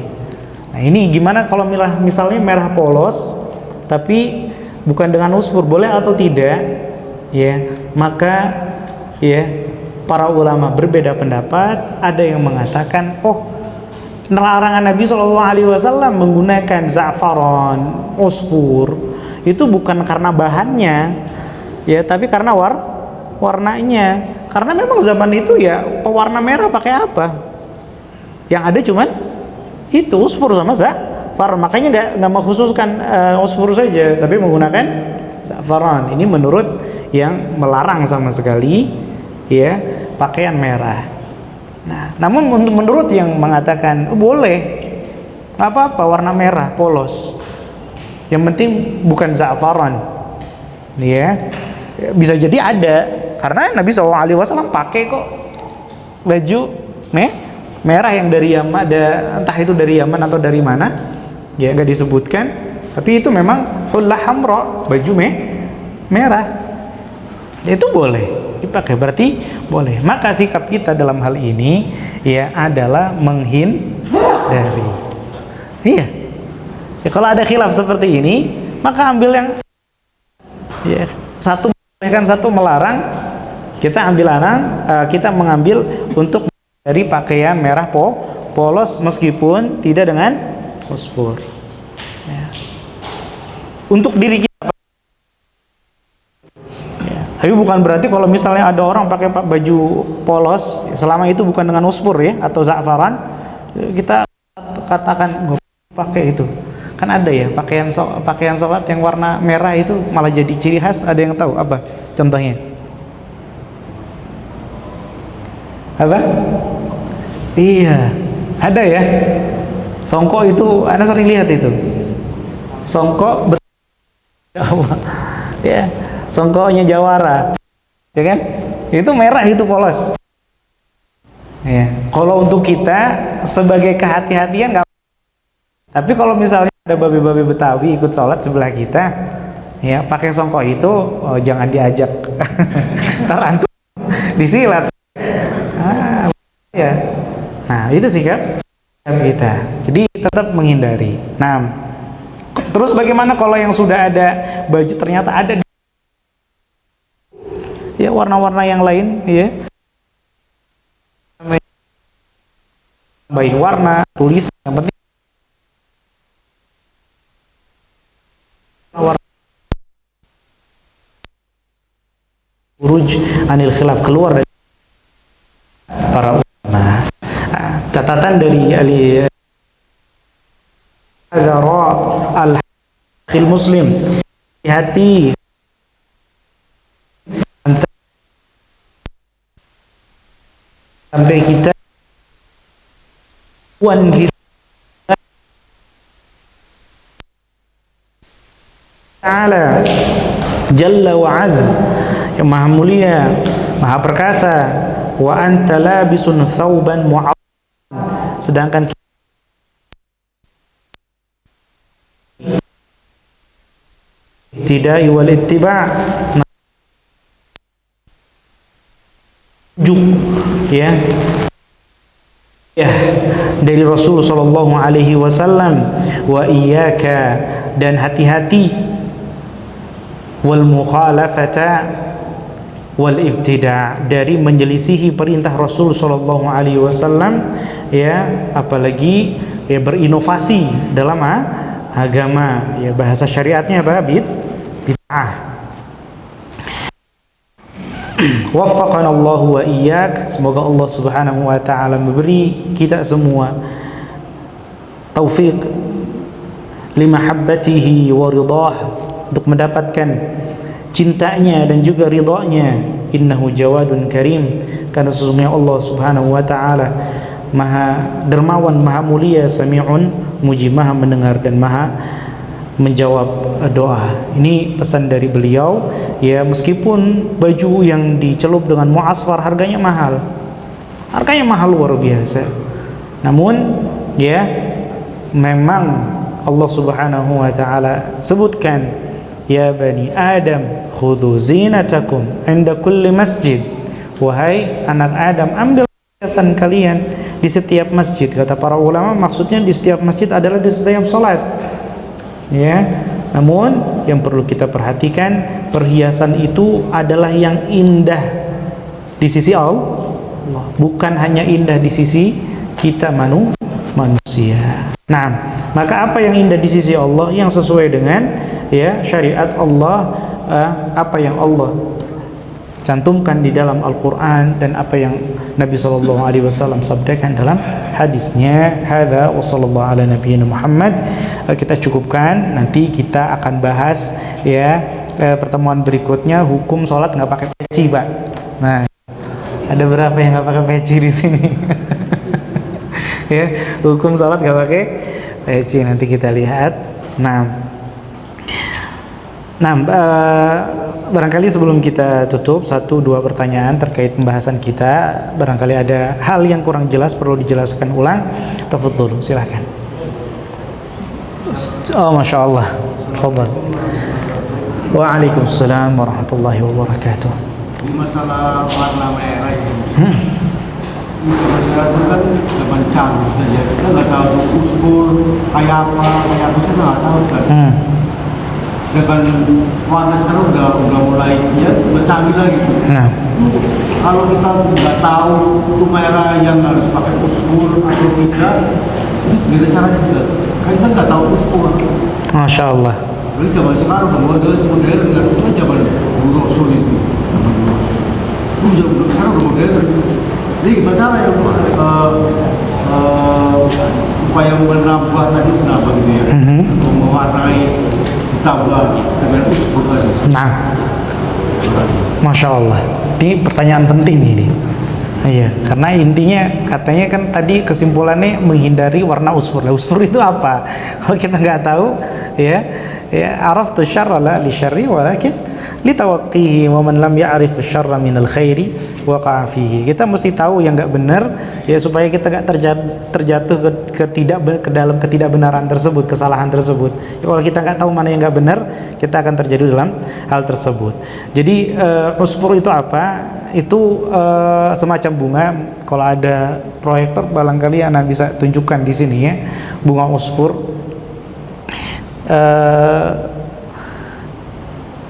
Nah, ini gimana kalau misalnya merah polos tapi bukan dengan usfur, boleh atau tidak? Ya, maka ya para ulama berbeda pendapat. Ada yang mengatakan, oh, larangan Nabi SAW menggunakan za'faran, usfur itu bukan karena bahannya, ya, tapi karena warnanya. Karena memang zaman itu ya pewarna merah pakai apa? Yang ada cuman itu usfur sama za'faran. Makanya nggak mengkhususkan usfur saja, tapi menggunakan za'faran. Ini menurut yang melarang sama sekali ya pakaian merah. Nah, namun menurut yang mengatakan boleh, nggak apa-apa warna merah polos, yang penting bukan za'faran, ya, bisa jadi ada, karena Nabi SAW pakai kok baju merah yang dari Yaman, entah itu dari Yaman atau dari mana, ya nggak disebutkan, tapi itu memang hullah hamra, baju merah, itu boleh dipakai, berarti boleh. Maka sikap kita dalam hal ini ya adalah menghindari. Iya. Ya, kalau ada khilaf seperti ini, maka ambil yang ya, satu bolehkan, satu melarang. Kita kita mengambil untuk dari pakaian merah polos meskipun tidak dengan usfur. Ya. Untuk diri kita. Tapi bukan berarti kalau misalnya ada orang pakai baju polos, selama itu bukan dengan usfur ya atau za'faran, kita katakan nggak pakai itu. Kan ada ya pakaian sholat yang warna merah itu malah jadi ciri khas. Ada yang tahu apa contohnya? Apa? Iya, ada ya. Songkok itu, Anda sering lihat itu. Songkok ya. Songkoknya Jawara, ya kan? Itu merah, itu polos. Ya. Kalau untuk kita sebagai kehati-hatian nggak. Tapi kalau misalnya ada babi-babi Betawi ikut sholat sebelah kita, ya pakai songkok itu, oh, jangan diajak. Ntar antum disilat. Ya. Nah itu sikap kita. Jadi tetap menghindari. Nah, terus bagaimana kalau yang sudah ada baju ternyata ada ya warna-warna yang lain, ya, baik warna, tulisan, yang penting warna, uruj anil khilaf, keluar dari para ulama. Catatan dari al Muslim, hati sampai kita Ta'ala Jalla wa Az, yang maha mulia, maha perkasa, wa anta labisun thawban mu'awwad, sedangkan tidak wal ittiba' ya dari Rasul sallallahu alaihi wasallam, wa iyyaka, dan hati-hati, wal mukhalafata wal ibtida', dari menyelisihi perintah Rasul sallallahu alaihi wasallam, ya, apalagi ya berinovasi dalam agama, ya bahasa syariatnya apa? Bid'ah. Waffaqanallahu wa iyyak. Semoga Allah Subhanahu wa taala memberi kita semua taufik limahabbatihi wa ridah, untuk mendapatkan cintanya dan juga ridhanya. Innahu jawadun karim, karena sesungguhnya Allah Subhanahu wa taala Maha dermawan, Maha mulia, Sami'un mujib, Maha mendengar dan Maha menjawab doa. Ini pesan dari beliau ya. Meskipun baju yang dicelup dengan mu'asfar harganya mahal luar biasa, namun ya memang Allah Subhanahu wa taala sebutkan, ya bani Adam khudhu zinatakum inda kulli masjid, wahai anak Adam, ambil hiasan kalian di setiap masjid. Kata para ulama, maksudnya di setiap masjid adalah di setiap salat ya. Namun yang perlu kita perhatikan, perhiasan itu adalah yang indah di sisi Allah, bukan hanya indah di sisi kita manusia. Nah, maka apa yang indah di sisi Allah yang sesuai dengan ya syariat Allah, apa yang Allah cantumkan di dalam Al-Quran dan apa yang Nabi SAW sabdakan dalam hadisnya. Hadza wa sallallahu ala nabiyyina Muhammad. Kita cukupkan, nanti kita akan bahas ya pertemuan berikutnya hukum sholat nggak pakai peci, Pak. Nah, ada berapa yang nggak pakai peci di sini? Ya, hukum sholat nggak pakai peci, nanti kita lihat. Nah, barangkali sebelum kita tutup, 1-2 pertanyaan terkait pembahasan kita. Barangkali ada hal yang kurang jelas perlu dijelaskan ulang. Tafadhol, silakan. Oh, masya Allah. Tafadhol. Waalaikumsalam warahmatullahi wabarakatuh. Ini masalah warna merah itu. Masalah itu kan zaman canggih saja. Kita nggak tahu usul kayak apa sih, nggak tahu kan. Dengan warna sekarang udah mulai ya bercanggih lagi gitu. Nah, kalau kita nggak tahu itu merah yang harus pakai uspur atau tidak, gimana caranya juga? Kan kita nggak tahu uspur. Masya Allah. Jadi zaman sekarang udah modern kan, itu zaman dulu usul itu. Zaman sekarang udah modern. Jadi gimana cara yang supaya menambah tadi menambah gitu ya, mewarnai ditambah dengan uspur tadi. Nah, masya Allah, ini pertanyaan penting ini. Iya, karena intinya katanya kan tadi kesimpulannya menghindari warna uspur. Nah, uspur itu apa? Kalau kita nggak tahu, ya araftu syarra la li syarri walakin li tawaqqihi wa man lam ya'rif syarra minal khairi waqa'a fihi. Kita mesti tahu yang nggak benar ya, supaya kita nggak terjatuh ke dalam ketidakbenaran tersebut, kesalahan tersebut. Ya, kalau kita nggak tahu mana yang nggak benar, kita akan terjadi dalam hal tersebut. Jadi uspur itu apa? Itu semacam bunga. Kalau ada proyektor barangkali Anda bisa tunjukkan di sini ya, bunga uspur.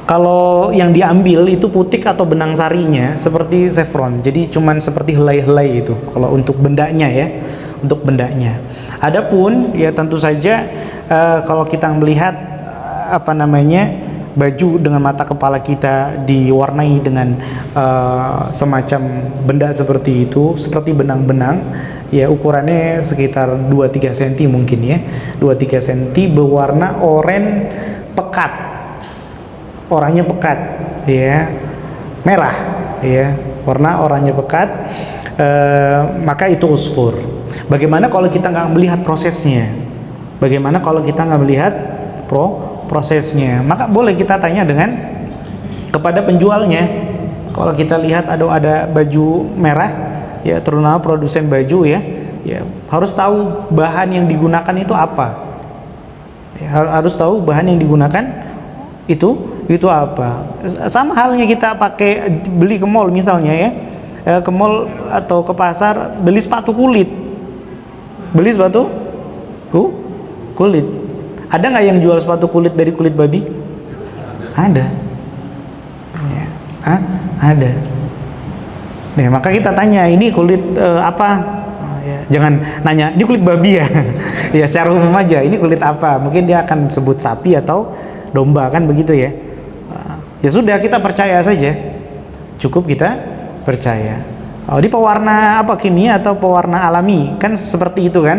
Kalau yang diambil itu putik atau benang sarinya seperti saffron, jadi cuman seperti helai-helai itu kalau untuk bendanya ya, untuk bendanya. Adapun ya tentu saja kalau kita melihat baju dengan mata kepala kita diwarnai dengan semacam benda seperti itu, seperti benang-benang ya, ukurannya sekitar 2-3 cm mungkin ya, 2-3 cm, berwarna oranye pekat, oranye pekat ya, merah ya, warna oranye pekat, maka itu usfur. Bagaimana kalau kita nggak melihat prosesnya? Bagaimana kalau kita nggak melihat prosesnya? Maka boleh kita tanya kepada penjualnya. Kalau kita lihat ada baju merah ya, terutama produsen baju ya harus tahu bahan yang digunakan itu apa ya, harus tahu bahan yang digunakan itu apa. Sama halnya kita beli ke mall misalnya ya, ke mall atau ke pasar beli sepatu kulit, kulit. Ada nggak yang jual sepatu kulit dari kulit babi? Ada ya. Ada. Nah, maka kita tanya, ini kulit apa? Ya, jangan nanya ini kulit babi ya. Ya secara umum aja, ini kulit apa? Mungkin dia akan sebut sapi atau domba kan begitu ya. Ya sudah, kita percaya saja. cukup kita percaya. Oh, ini pewarna apa, kimia atau pewarna alami? Kan seperti itu kan?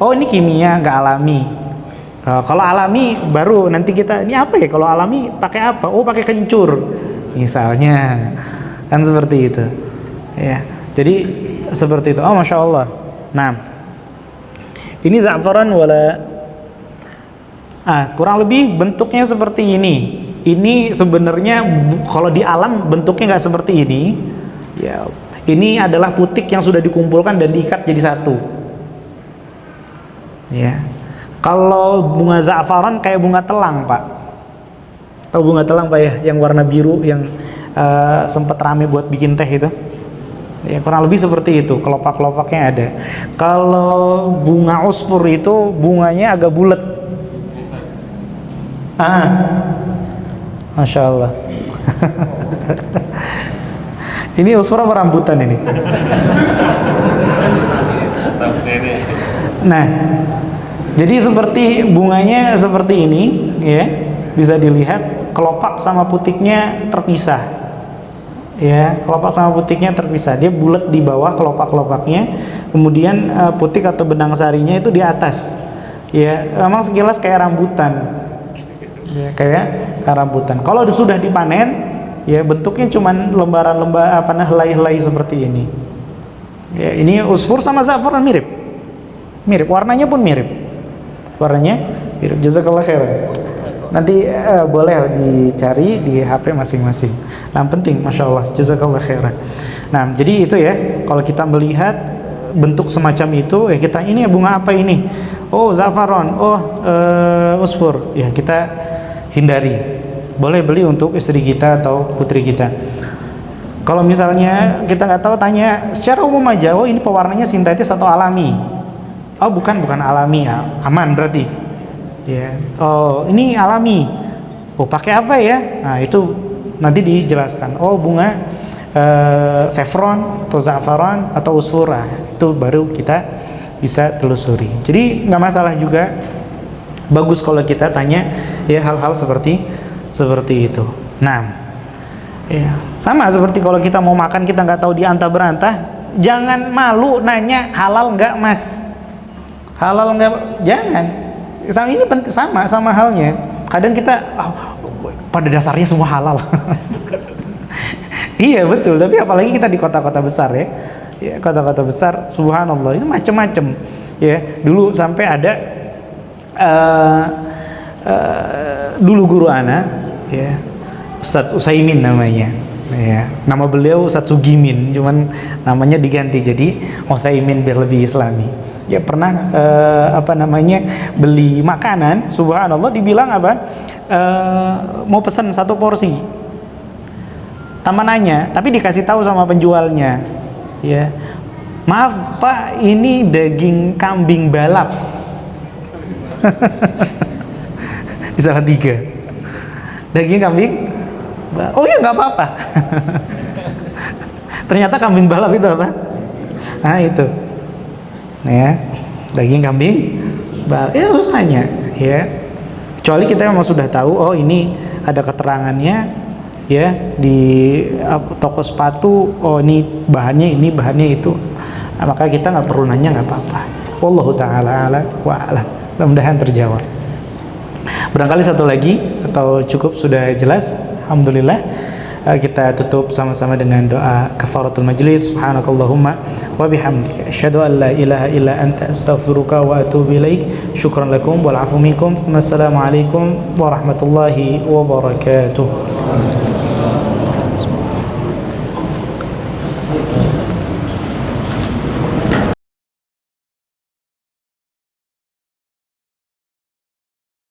Oh, ini kimia, nggak alami. Kalau alami baru nanti kita, ini apa ya kalau alami pakai apa? Oh, pakai kencur misalnya, kan seperti itu ya. Jadi seperti itu. Oh, masya Allah. Nah, ini za'faran wala kurang lebih bentuknya seperti ini. Ini sebenarnya kalau di alam bentuknya nggak seperti ini ya. Ini adalah putik yang sudah dikumpulkan dan diikat jadi satu ya. Kalau bunga za'faran kayak bunga telang, Pak. Tahu bunga telang, Pak ya? Yang warna biru yang sempat rame buat bikin teh itu. Ya, kurang lebih seperti itu. Kelopak-kelopaknya ada. Kalau bunga usfur itu bunganya agak bulat. Masya Allah. Ini usfur apa rambutan ini? Nah, jadi seperti bunganya seperti ini ya, bisa dilihat kelopak sama putiknya terpisah ya, kelopak sama putiknya terpisah. Dia bulat di bawah kelopak-kelopaknya, kemudian putik atau benang sarinya itu di atas ya. Memang sekilas kayak rambutan ya, kayak rambutan. Kalau sudah dipanen ya, bentuknya cuman lembaran-lembaran helai-helai seperti ini ya. Ini usfur sama za'faran mirip, warnanya pun mirip. Jazakallah khairan. Nanti boleh dicari di HP masing-masing. Nah, penting, masya Allah, jazakallah khairan. Nah, jadi itu ya, kalau kita melihat bentuk semacam itu, ya kita, ini bunga apa ini? Oh, za'faran. Oh, usfur. Ya, kita hindari. Boleh beli untuk istri kita atau putri kita. Kalau misalnya kita nggak tahu, tanya secara umum aja. Oh, ini pewarnanya sintetis atau alami? Oh, bukan alami ya, aman berarti ya. Oh, ini alami. Oh, pakai apa ya? Nah, itu nanti dijelaskan. Oh, bunga saffron atau za'faran atau usfura, itu baru kita bisa telusuri. Jadi nggak masalah juga, bagus kalau kita tanya ya hal-hal seperti itu. Nah ya, sama seperti kalau kita mau makan, kita nggak tahu di antah berantah, jangan malu nanya halal nggak mas, halal nggak, jangan. Ini penting, sama halnya. Kadang kita pada dasarnya semua halal. Iya betul, tapi apalagi kita di kota-kota besar ya. Ya, kota-kota besar, subhanallah, itu macam-macam ya. Dulu sampai ada dulu guru ana ya, Ustadz Utsaimin namanya ya. Nama beliau Ustadz Sugimin, cuman namanya diganti jadi Utsaimin biar lebih islami. Ya, pernah beli makanan, subhanallah, dibilang apa, mau pesan 1 porsi, tanpa nanya, tapi dikasih tahu sama penjualnya ya, maaf Pak, ini daging kambing balap. Misalnya 3 daging kambing, oh ya nggak apa-apa. Ternyata kambing balap itu apa? Nah itu ya, daging kambing balap, ya harus nanya ya, kecuali kita memang sudah tahu, oh ini ada keterangannya ya di toko sepatu, oh ini bahannya itu, nah, maka kita nggak perlu nanya, nggak apa-apa. Wallahu ta'ala a'lam wa a'lam. Mudah-mudahan terjawab. Barangkali satu lagi, atau cukup sudah jelas? Alhamdulillah. Kita tutup sama-sama dengan doa kafaratul majlis. Subhanakallahumma wa bihamdika asyhadu an la ilaha illa anta astaghfiruka wa atubu ilaik. Syukran lakum wal afu minkum. Wassalamualaikum warahmatullahi wabarakatuh.